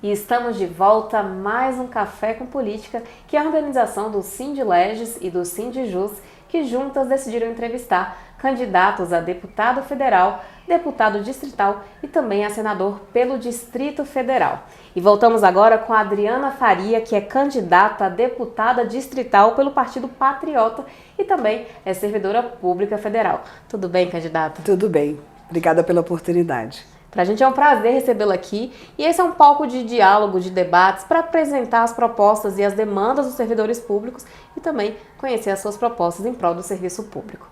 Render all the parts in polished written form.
E estamos de volta a mais um Café com Política, que é a organização do Sindileges e do Sindijus, que juntas decidiram entrevistar candidatos a deputado federal, deputado distrital e também a senador pelo Distrito Federal. E voltamos agora com a Adriana Faria, que é candidata a deputada distrital pelo Partido Patriota e também é servidora pública federal. Tudo bem, candidata? Tudo bem. Obrigada pela oportunidade. Para a gente é um prazer recebê-la aqui e esse é um palco de diálogo, de debates para apresentar as propostas e as demandas dos servidores públicos e também conhecer as suas propostas em prol do serviço público.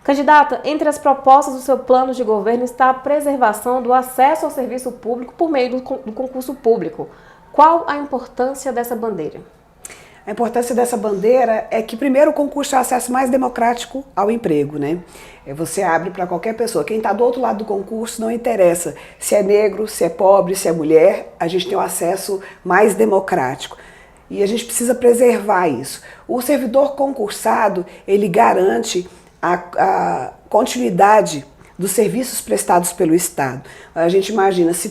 Candidata, entre as propostas do seu plano de governo está a preservação do acesso ao serviço público por meio do concurso público. Qual a importância dessa bandeira? A importância dessa bandeira é que, primeiro, o concurso é o acesso mais democrático ao emprego, né? Você abre para qualquer pessoa. Quem está do outro lado do concurso não interessa se é negro, se é pobre, se é mulher, a gente tem um acesso mais democrático. E a gente precisa preservar isso. O servidor concursado, ele garante a continuidade dos serviços prestados pelo Estado. A gente imagina, se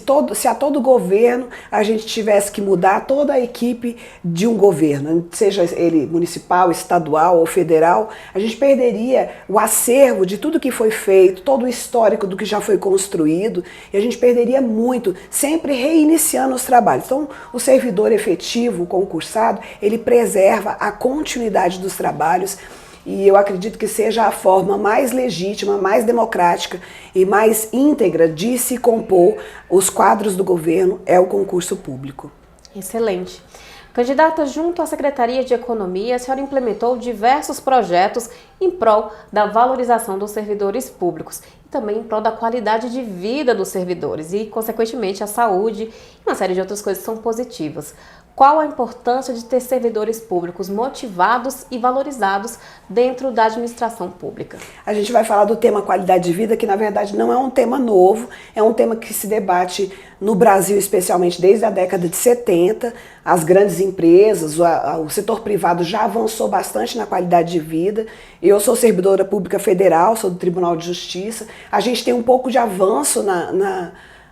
a todo governo a gente tivesse que mudar toda a equipe de um governo, seja ele municipal, estadual ou federal, a gente perderia o acervo de tudo que foi feito, todo o histórico do que já foi construído, e a gente perderia muito, sempre reiniciando os trabalhos. Então, o servidor efetivo, o concursado, ele preserva a continuidade dos trabalhos. E eu acredito que seja a forma mais legítima, mais democrática e mais íntegra de se compor os quadros do governo é o concurso público. Excelente. Candidata, junto à Secretaria de Economia, a senhora implementou diversos projetos em prol da valorização dos servidores públicos e também em prol da qualidade de vida dos servidores e, consequentemente, a saúde e uma série de outras coisas que são positivas. Qual a importância de ter servidores públicos motivados e valorizados dentro da administração pública? A gente vai falar do tema qualidade de vida, que na verdade não é um tema novo, é um tema que se debate no Brasil, especialmente desde a década de 70. As grandes empresas, o setor privado já avançou bastante na qualidade de vida. Eu sou servidora pública federal, sou do Tribunal de Justiça. A gente tem um pouco de avanço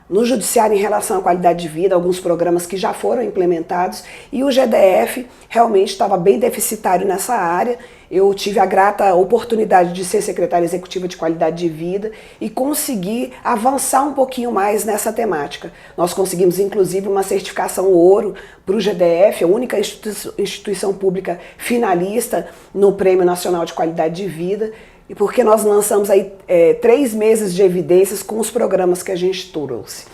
no judiciário em relação à qualidade de vida, alguns programas que já foram implementados, e o GDF realmente estava bem deficitário nessa área. Eu tive a grata oportunidade de ser secretária executiva de qualidade de vida e conseguir avançar um pouquinho mais nessa temática. Nós conseguimos inclusive uma certificação ouro para o GDF, a única instituição pública finalista no Prêmio Nacional de Qualidade de Vida, e porque nós lançamos aí 3 meses de evidências com os programas que a gente trouxe.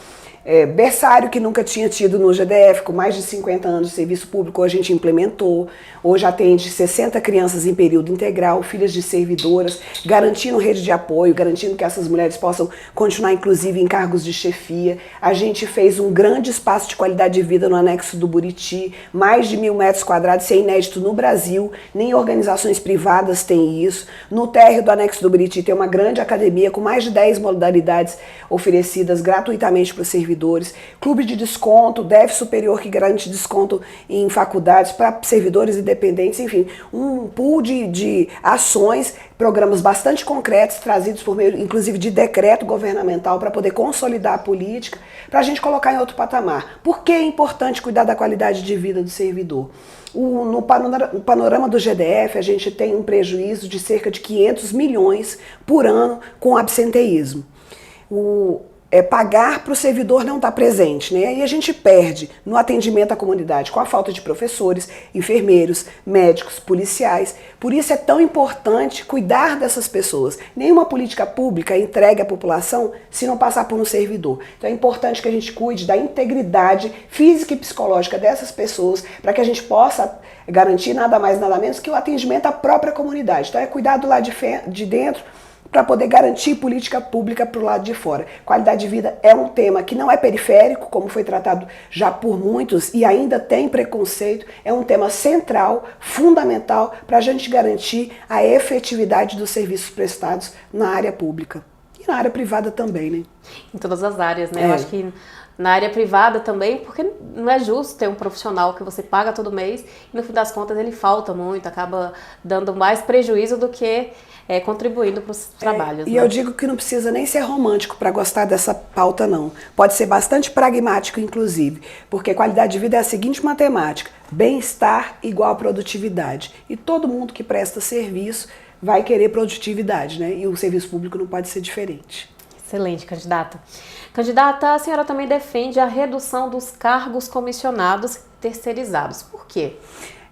Berçário, que nunca tinha tido no GDF, com mais de 50 anos de serviço público, a gente implementou. Hoje atende 60 crianças em período integral, filhas de servidoras, garantindo rede de apoio, garantindo que essas mulheres possam continuar, inclusive, em cargos de chefia. A gente fez um grande espaço de qualidade de vida no anexo do Buriti, mais de 1.000 metros quadrados, isso é inédito no Brasil, nem organizações privadas têm isso. No térreo do anexo do Buriti tem uma grande academia com mais de 10 modalidades oferecidas gratuitamente para os servidores. Clube de desconto, DEF superior que garante desconto em faculdades para servidores e dependentes, enfim, um pool de ações, programas bastante concretos trazidos por meio, inclusive, de decreto governamental para poder consolidar a política, para a gente colocar em outro patamar. Por que é importante cuidar da qualidade de vida do servidor? No panorama do GDF, a gente tem um prejuízo de cerca de 500 milhões por ano com absenteísmo. Pagar para o servidor não estar presente, né? E a gente perde no atendimento à comunidade com a falta de professores, enfermeiros, médicos, policiais. Por isso é tão importante cuidar dessas pessoas. Nenhuma política pública entregue à população se não passar por um servidor. Então é importante que a gente cuide da integridade física e psicológica dessas pessoas para que a gente possa garantir nada mais nada menos que o atendimento à própria comunidade. Então é cuidar do lado de dentro para poder garantir política pública para o lado de fora. Qualidade de vida é um tema que não é periférico, como foi tratado já por muitos e ainda tem preconceito, é um tema central, fundamental para a gente garantir a efetividade dos serviços prestados na área pública. E na área privada também, né? Em todas as áreas, né? Eu acho que na área privada também, porque não é justo ter um profissional que você paga todo mês e no fim das contas ele falta muito, acaba dando mais prejuízo do que contribuindo para os trabalhos. E eu digo que não precisa nem ser romântico para gostar dessa pauta, não. Pode ser bastante pragmático, inclusive, porque qualidade de vida é a seguinte matemática: bem-estar igual a produtividade. E todo mundo que presta serviço vai querer produtividade, né? E o serviço público não pode ser diferente. Excelente, candidata. Candidata, a senhora também defende a redução dos cargos comissionados terceirizados. Por quê?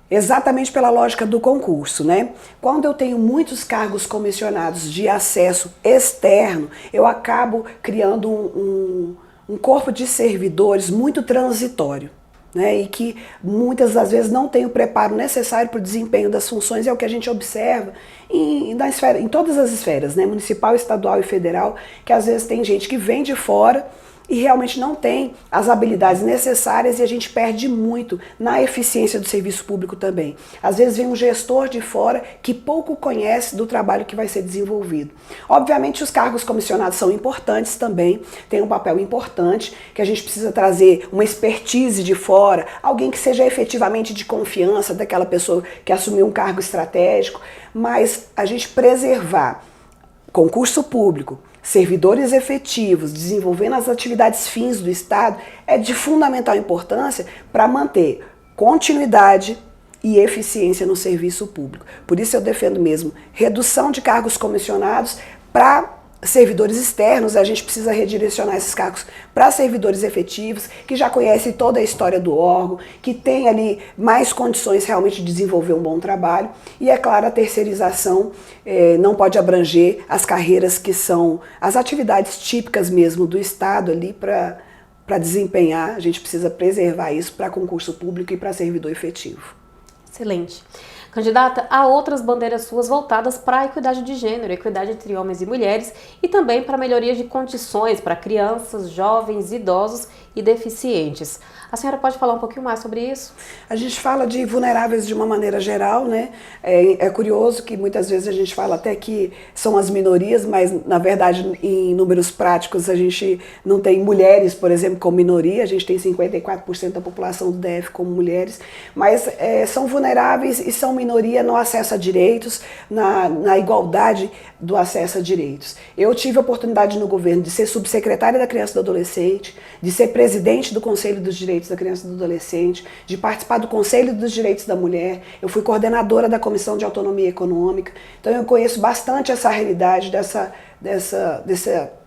Exatamente pela lógica do concurso, né? Quando eu tenho muitos cargos comissionados de acesso externo, eu acabo criando um corpo de servidores muito transitório, né? E que muitas das vezes não tem o preparo necessário para o desempenho das funções. É o que a gente observa em todas as esferas, né? Municipal, estadual e federal, que às vezes tem gente que vem de fora e realmente não tem as habilidades necessárias e a gente perde muito na eficiência do serviço público também. Às vezes vem um gestor de fora que pouco conhece do trabalho que vai ser desenvolvido. Obviamente os cargos comissionados são importantes também, tem um papel importante, que a gente precisa trazer uma expertise de fora, alguém que seja efetivamente de confiança daquela pessoa que assumiu um cargo estratégico, mas a gente preservar concurso público, servidores efetivos, desenvolvendo as atividades fins do Estado, é de fundamental importância para manter continuidade e eficiência no serviço público. Por isso eu defendo mesmo redução de cargos comissionados para servidores externos. A gente precisa redirecionar esses cargos para servidores efetivos, que já conhecem toda a história do órgão, que tem ali mais condições realmente de desenvolver um bom trabalho. E é claro, a terceirização não pode abranger as carreiras que são as atividades típicas mesmo do Estado ali para desempenhar. A gente precisa preservar isso para concurso público e para servidor efetivo. Excelente. Candidata, há outras bandeiras suas voltadas para a equidade de gênero, equidade entre homens e mulheres e também para a melhoria de condições para crianças, jovens, idosos e deficientes. A senhora pode falar um pouquinho mais sobre isso? A gente fala de vulneráveis de uma maneira geral, né? É curioso que muitas vezes a gente fala até que são as minorias, mas na verdade em números práticos a gente não tem mulheres, por exemplo, como minoria, a gente tem 54% da população do DF como mulheres, mas são vulneráveis e são minoria no acesso a direitos, na igualdade do acesso a direitos. Eu tive a oportunidade no governo de ser subsecretária da Criança e do Adolescente, de ser presidente do Conselho dos Direitos da Criança e do Adolescente, de participar do Conselho dos Direitos da Mulher. Eu fui coordenadora da Comissão de Autonomia Econômica, então eu conheço bastante essa realidade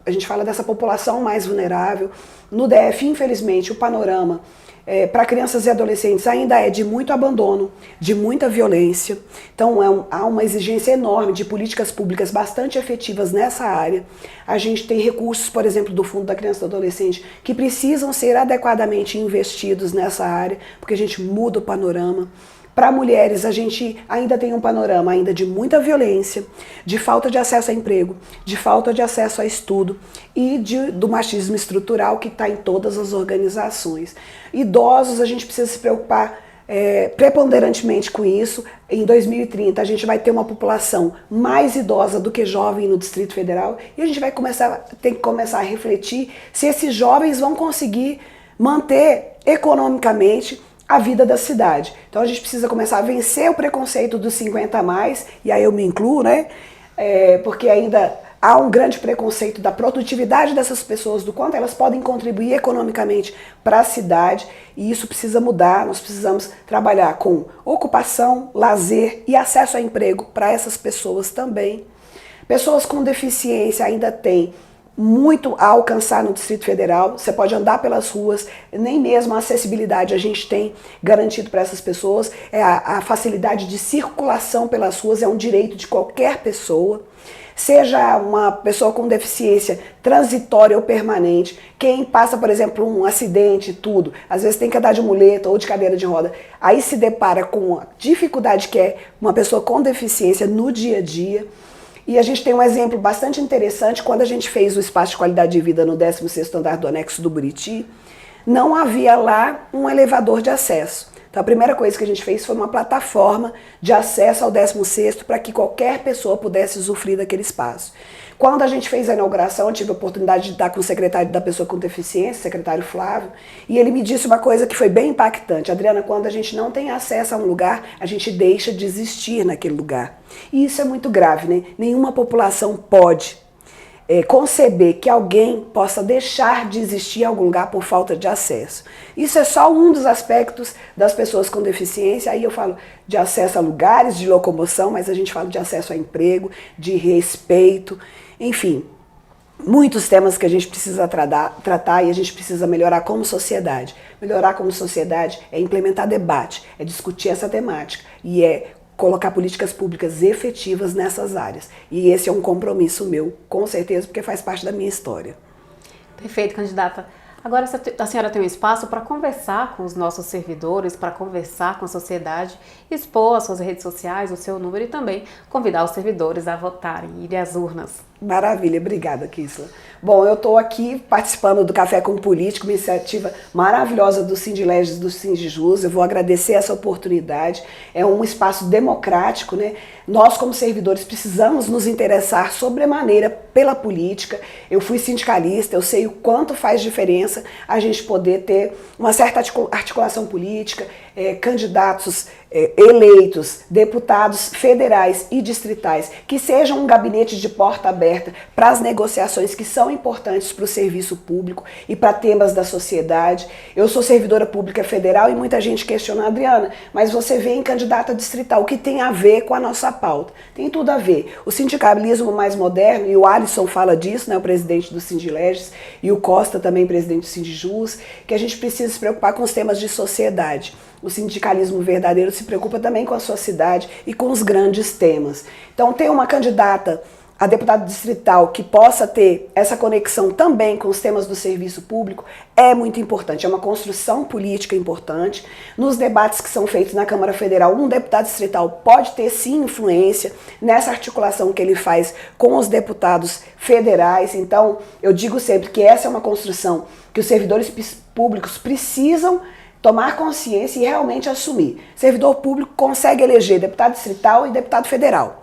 a gente fala dessa população mais vulnerável. No DF, infelizmente, o panorama para crianças e adolescentes ainda é de muito abandono, de muita violência. Então há uma exigência enorme de políticas públicas bastante efetivas nessa área. A gente tem recursos, por exemplo, do Fundo da Criança e do Adolescente, que precisam ser adequadamente investidos nessa área, porque a gente muda o panorama. Para mulheres, a gente ainda tem um panorama ainda de muita violência, de falta de acesso a emprego, de falta de acesso a estudo e do machismo estrutural que está em todas as organizações. Idosos, a gente precisa se preocupar preponderantemente com isso. Em 2030, a gente vai ter uma população mais idosa do que jovem no Distrito Federal e a gente vai ter que começar a refletir se esses jovens vão conseguir manter economicamente a vida da cidade. Então a gente precisa começar a vencer o preconceito dos 50 a mais, e aí eu me incluo, né? Porque ainda há um grande preconceito da produtividade dessas pessoas, do quanto elas podem contribuir economicamente para a cidade, e isso precisa mudar. Nós precisamos trabalhar com ocupação, lazer e acesso a emprego para essas pessoas também. Pessoas com deficiência ainda têm muito a alcançar no Distrito Federal. Você pode andar pelas ruas, nem mesmo a acessibilidade a gente tem garantido para essas pessoas. A facilidade de circulação pelas ruas é um direito de qualquer pessoa, seja uma pessoa com deficiência transitória ou permanente. Quem passa, por exemplo, um acidente, tudo, às vezes tem que andar de muleta ou de cadeira de roda, aí se depara com a dificuldade que é uma pessoa com deficiência no dia a dia. E a gente tem um exemplo bastante interessante. Quando a gente fez o espaço de qualidade de vida no 16º andar do anexo do Buriti, não havia lá um elevador de acesso. Então a primeira coisa que a gente fez foi uma plataforma de acesso ao 16º para que qualquer pessoa pudesse usufruir daquele espaço. Quando a gente fez a inauguração, eu tive a oportunidade de estar com o secretário da Pessoa com Deficiência, o secretário Flávio, e ele me disse uma coisa que foi bem impactante. Adriana, quando a gente não tem acesso a um lugar, a gente deixa de existir naquele lugar. E isso é muito grave, né? Nenhuma população pode conceber que alguém possa deixar de existir em algum lugar por falta de acesso. Isso é só um dos aspectos das pessoas com deficiência. Aí eu falo de acesso a lugares de locomoção, mas a gente fala de acesso a emprego, de respeito, enfim, muitos temas que a gente precisa tratar e a gente precisa melhorar como sociedade. Melhorar como sociedade é implementar debate, é discutir essa temática e é colocar políticas públicas efetivas nessas áreas. E esse é um compromisso meu, com certeza, porque faz parte da minha história. Perfeito, candidata. Agora a senhora tem um espaço para conversar com os nossos servidores, para conversar com a sociedade, expor as suas redes sociais, o seu número e também convidar os servidores a votarem, irem às urnas. Maravilha, obrigada, Kisla. Bom, eu estou aqui participando do Café com Político, uma iniciativa maravilhosa do Sindileges e do Sindijus. Eu vou agradecer essa oportunidade. É um espaço democrático, né? Nós, como servidores, precisamos nos interessar sobremaneira pela política. Eu fui sindicalista, eu sei o quanto faz diferença a gente poder ter uma certa articulação política, candidatos eleitos, deputados federais e distritais, que sejam um gabinete de porta aberta para as negociações que são importantes para o serviço público e para temas da sociedade. Eu sou servidora pública federal e muita gente questiona, Adriana, mas você vem candidata distrital, o que tem a ver com a nossa pauta? Tem tudo a ver. O sindicalismo mais moderno, e o Alisson fala disso, né, o presidente do Sindileges, e o Costa também, presidente do Sindijus, que a gente precisa se preocupar com os temas de sociedade. O sindicalismo verdadeiro se preocupa também com a sua cidade e com os grandes temas. Então, ter uma candidata a deputada distrital que possa ter essa conexão também com os temas do serviço público é muito importante. É uma construção política importante. Nos debates que são feitos na Câmara Federal, um deputado distrital pode ter sim influência nessa articulação que ele faz com os deputados federais. Então, eu digo sempre que essa é uma construção que os servidores públicos precisam tomar consciência e realmente assumir. Servidor público consegue eleger deputado distrital e deputado federal.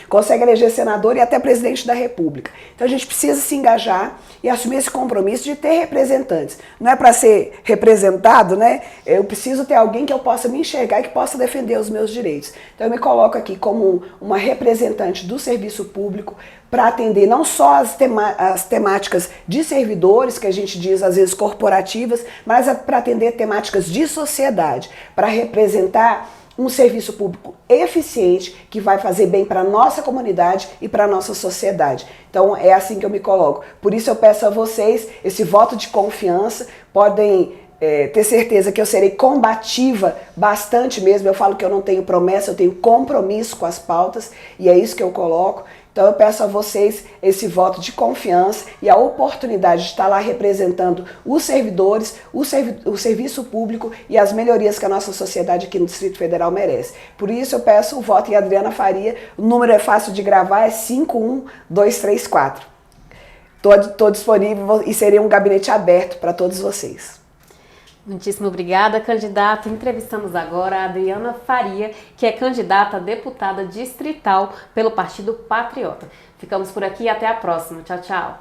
Consegue eleger senador e até presidente da República. Então a gente precisa se engajar e assumir esse compromisso de ter representantes. Não é para ser representado, né? Eu preciso ter alguém que eu possa me enxergar e que possa defender os meus direitos. Então eu me coloco aqui como uma representante do serviço público para atender não só as temáticas de servidores, que a gente diz às vezes corporativas, mas para atender temáticas de sociedade, para representar um serviço público eficiente que vai fazer bem para a nossa comunidade e para a nossa sociedade. Então é assim que eu me coloco. Por isso eu peço a vocês esse voto de confiança. Podem ter certeza que eu serei combativa bastante mesmo. Eu falo que eu não tenho promessa, eu tenho compromisso com as pautas e é isso que eu coloco. Então eu peço a vocês esse voto de confiança e a oportunidade de estar lá representando os servidores, o serviço público e as melhorias que a nossa sociedade aqui no Distrito Federal merece. Por isso eu peço o voto em Adriana Faria, o número é fácil de gravar, é 51234. Estou disponível e serei um gabinete aberto para todos vocês. Muitíssimo obrigada, candidata. Entrevistamos agora a Adriana Faria, que é candidata a deputada distrital pelo Partido Patriota. Ficamos por aqui e até a próxima. Tchau, tchau.